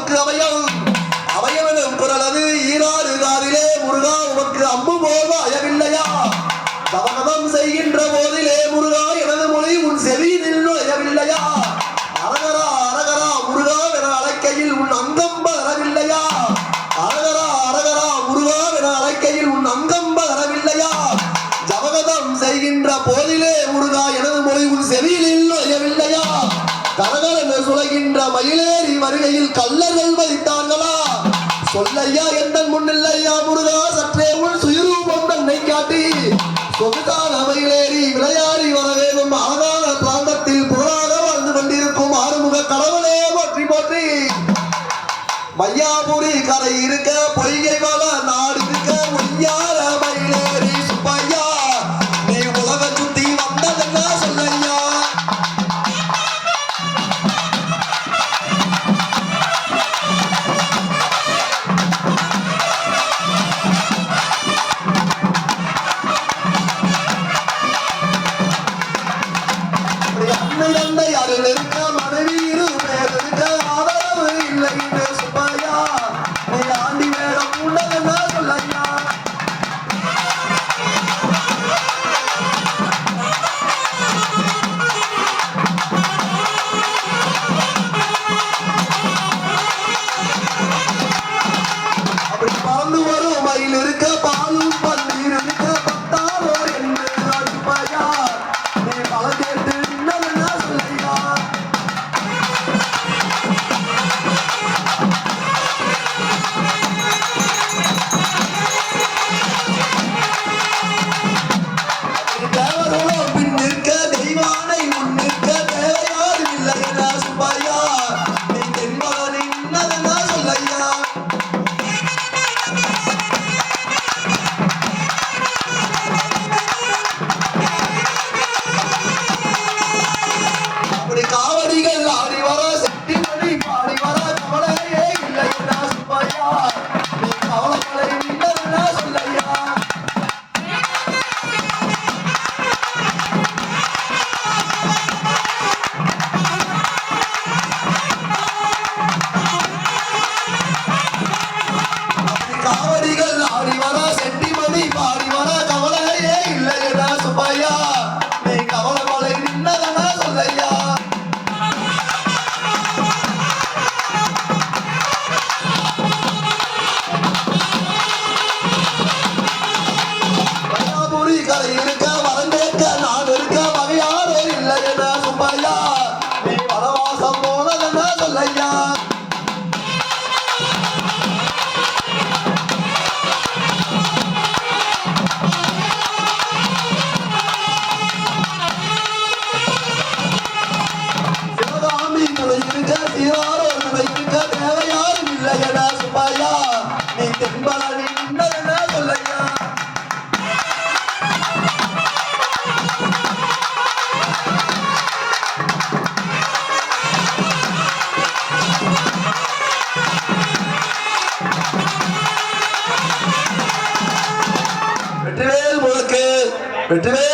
உமக்கு அவையம் அவையவனும் குரலது ஈராறு காதிலே முருகா உமக்கு அம்பு போக அயவில்லையா தவகதம் செய்கின்ற போதிலே முருகா எனது மொழி உன் செவியில் நுழையவில்லையா அரகரா அரகரா முருகா என அழைக்கையில் உன் அங்கம்ப வரவில்லையா அரகரா அரகரா முருகா என அழைக்கையில் உன் அங்கம்ப வரவில்லையா ஜவகதம் செய்கின்ற போதிலே முருகா எனது மொழி உன் செவியில் நுழையவில்லையா கரகரன்னு சுழகின்ற மயிலேறி வருகையில் கல்லர்கள் வைத்தாங்களா சொல்லையா எந்த முன்னில்லையா முருகா சற்றே உள் சுயரூபம் தன்னை காட்டி சொகுதான மயிலேறி விளையாடி வர வேண்டும் அழகான பிராந்தத்தில் புகழாக வாழ்ந்து கொண்டிருக்கும் ஆறுமுக கடவுளே போற்றி போற்றி மையாபுரி கரை இருக்க பொய்கை வள நாடு இருக்க ஒய்யார மயிலேறி சுப்பையா நீ உலக சுத்தி வந்ததென்ன சொல்லையா இருக்க மனைவி இரு பேர் இருக்க ஆதரவு இல்லை சுப்பையா நீ ஆண்டி வேடம் உண்டதென்ன சொல்லையா அப்படி பறந்து வரும் மயில் இருக்க பாலும் பன்னீர் இருக்க பத்தாரோ என்று சுப்பையா நீ பல கேட்டு இன்னதென்ன சொல்லையா தேவரோடு பின் நிற்க தெய்வானை முன் நிற்க தேவையாரு இல்லையா சுப்பையா நீ தென்பவன் இன்னதென்ன சொல்லையா அப்படி காவடிகள் ஆடி வர செட்டி மணி பாடி வர கவலையே இல்லையா சுப்பையா நீ கவலைகளை இன்னதென்ன சொல்லையா காவடிகள் ஆடி வர செட்டி மணி பாடி வர கவலையே இல்லையா சுப்பையா நீ கவலைகளை நின்னதென்ன சொல்லையா மையாபுரி கரை இருக்க வரந்தேற்க நான் இருக்க வகையாரோ இல்லையா சுப்பையா நீ வனவாசம் போனதென்ன சொல்லையா சிவகாமி துணை இருக்க சீராரோ துணை இருக்க தேவையாரும் இல்லையா சுப்பையா நீ தென்பலன் இன்னதென்ன சொல்லையா வெற்றிவேல் முழுக்கு வெற்றிவேல்